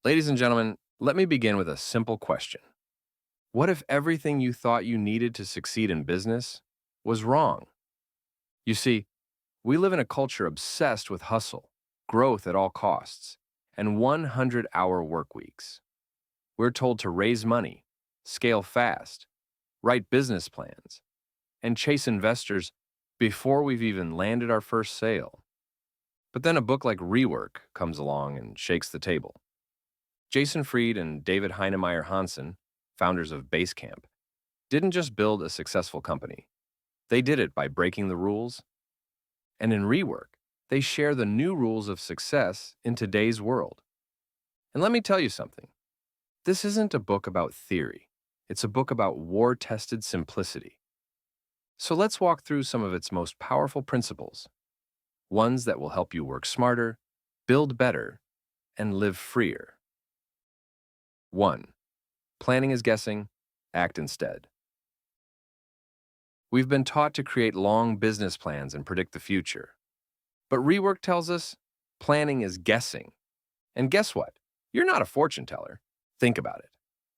Ladies and gentlemen, let me begin with a simple question. What if everything you thought you needed to succeed in business was wrong? You see, we live in a culture obsessed with hustle, growth at all costs, and 100-hour work weeks. We're told to raise money, scale fast, write business plans, and chase investors before we've even landed our first sale. But then a book like Rework comes along and shakes the table. Jason Fried and David Heinemeier Hansson, founders of Basecamp, didn't just build a successful company. They did it by breaking the rules. And in Rework, they share the new rules of success in today's world. And let me tell you something. This isn't a book about theory. It's a book about war-tested simplicity. So let's walk through some of its most powerful principles, ones that will help you work smarter, build better, and live freer. 1. Planning is guessing, act instead. We've been taught to create long business plans and predict the future. But Rework tells us planning is guessing. And guess what? You're not a fortune teller. Think about it.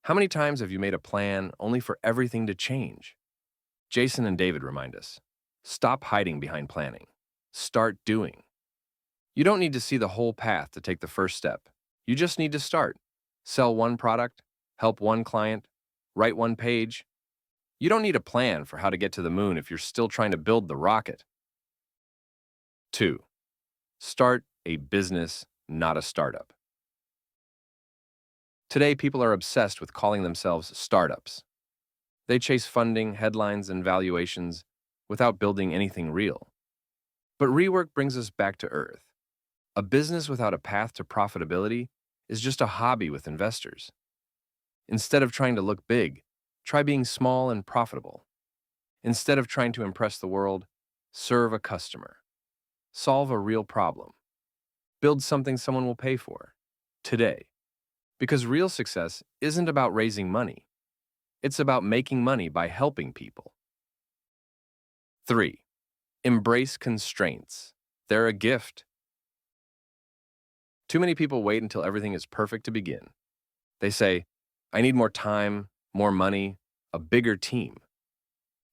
How many times have you made a plan only for everything to change? Jason and David remind us, stop hiding behind planning. Start doing. You don't need to see the whole path to take the first step. You just need to start. Sell one product, help one client, write one page. You don't need a plan for how to get to the moon if you're still trying to build the rocket. 2. Start a business, not a startup. Today, people are obsessed with calling themselves startups. They chase funding, headlines, and valuations without building anything real. But Rework brings us back to earth. A business without a path to profitability is just a hobby with investors. Instead of trying to look big, try being small and profitable. Instead of trying to impress the world, serve a customer. Solve a real problem. Build something someone will pay for. Today. Because real success isn't about raising money. It's about making money by helping people. 3. Embrace constraints. They're a gift. Too many people wait until everything is perfect to begin. They say, I need more time, more money, a bigger team.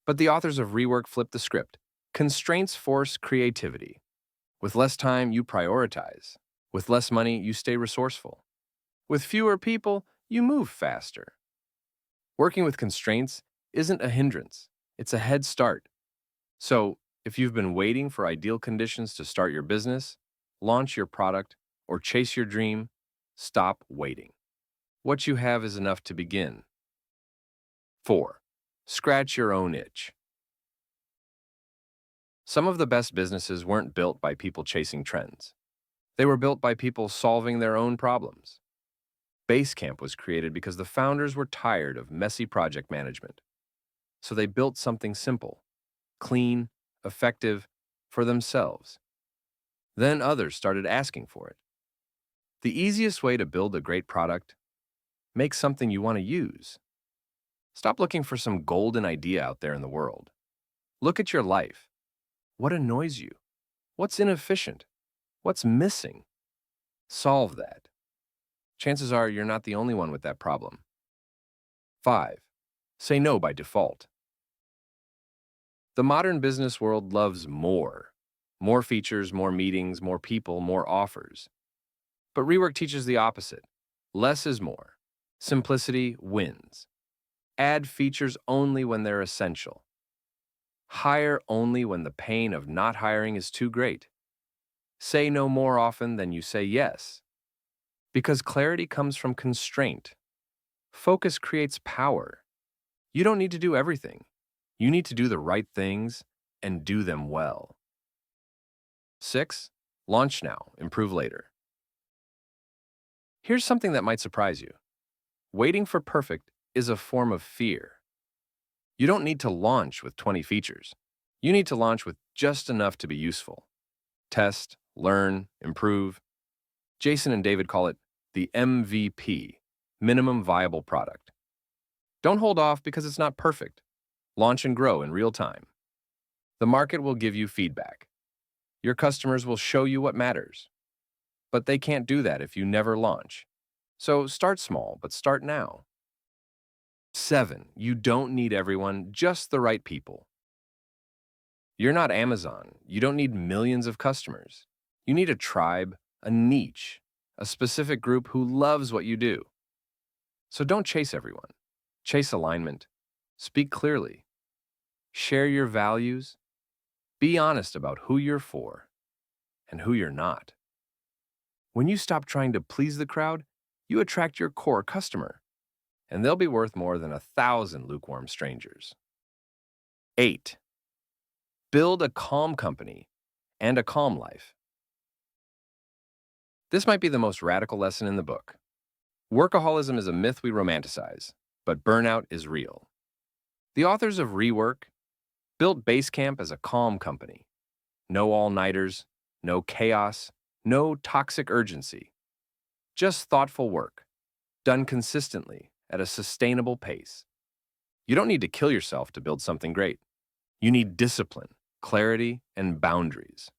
But the authors of Rework flip the script. Constraints force creativity. With less time, you prioritize. With less money, you stay resourceful. With fewer people, you move faster. Working with constraints isn't a hindrance, it's a head start. So, if you've been waiting for ideal conditions to start your business, launch your product, or chase your dream, stop waiting. What you have is enough to begin. 4. Scratch your own itch. Some of the best businesses weren't built by people chasing trends. They were built by people solving their own problems. Basecamp was created because the founders were tired of messy project management. So they built something simple, clean, effective, for themselves. Then others started asking for it. The easiest way to build a great product: make something you want to use. Stop looking for some golden idea out there in the world. Look at your life. What annoys you? What's inefficient? What's missing? Solve that. Chances are you're not the only one with that problem. 5. Say no by default. The modern business world loves more. More features, more meetings, more people, more offers. But Rework teaches the opposite. Less is more. Simplicity wins. Add features only when they're essential. Hire only when the pain of not hiring is too great. Say no more often than you say yes. Because clarity comes from constraint. Focus creates power. You don't need to do everything. You need to do the right things and do them well. 6. Launch now, improve later. Here's something that might surprise you. Waiting for perfect is a form of fear. You don't need to launch with 20 features. You need to launch with just enough to be useful. Test, learn, improve. Jason and David call it the MVP, minimum viable product. Don't hold off because it's not perfect. Launch and grow in real time. The market will give you feedback. Your customers will show you what matters. But they can't do that if you never launch. So start small, but start now. 7. You don't need everyone, just the right people. You're not Amazon. You don't need millions of customers. You need a tribe, a niche, a specific group who loves what you do. So don't chase everyone. Chase alignment. Speak clearly. Share your values. Be honest about who you're for and who you're not. When you stop trying to please the crowd, you attract your core customer, and they'll be worth more than 1,000 lukewarm strangers. 8. Build a calm company and a calm life. This might be the most radical lesson in the book. Workaholism is a myth we romanticize, but burnout is real. The authors of Rework built Basecamp as a calm company. No all-nighters, no chaos, no toxic urgency. Just thoughtful work, done consistently at a sustainable pace. You don't need to kill yourself to build something great. You need discipline, clarity, and boundaries.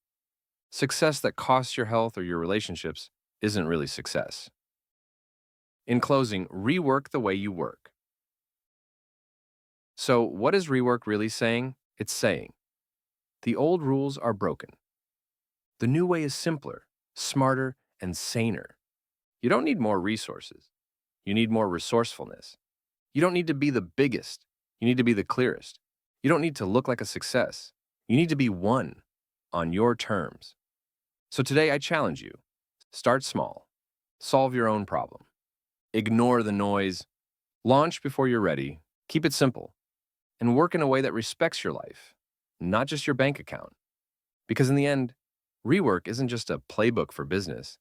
Success that costs your health or your relationships isn't really success. In closing, rework the way you work. So, what is rework really saying? It's saying, the old rules are broken. The new way is simpler, smarter, and saner. You don't need more resources. You need more resourcefulness. You don't need to be the biggest. You need to be the clearest. You don't need to look like a success. You need to be one on your terms. So today I challenge you. Start small. Solve your own problem. Ignore the noise. Launch before you're ready. Keep it simple. And work in a way that respects your life, not just your bank account. Because in the end, rework isn't just a playbook for business.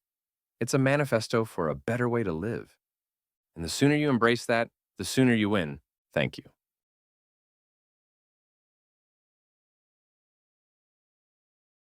It's a manifesto for a better way to live. And the sooner you embrace that, the sooner you win. Thank you.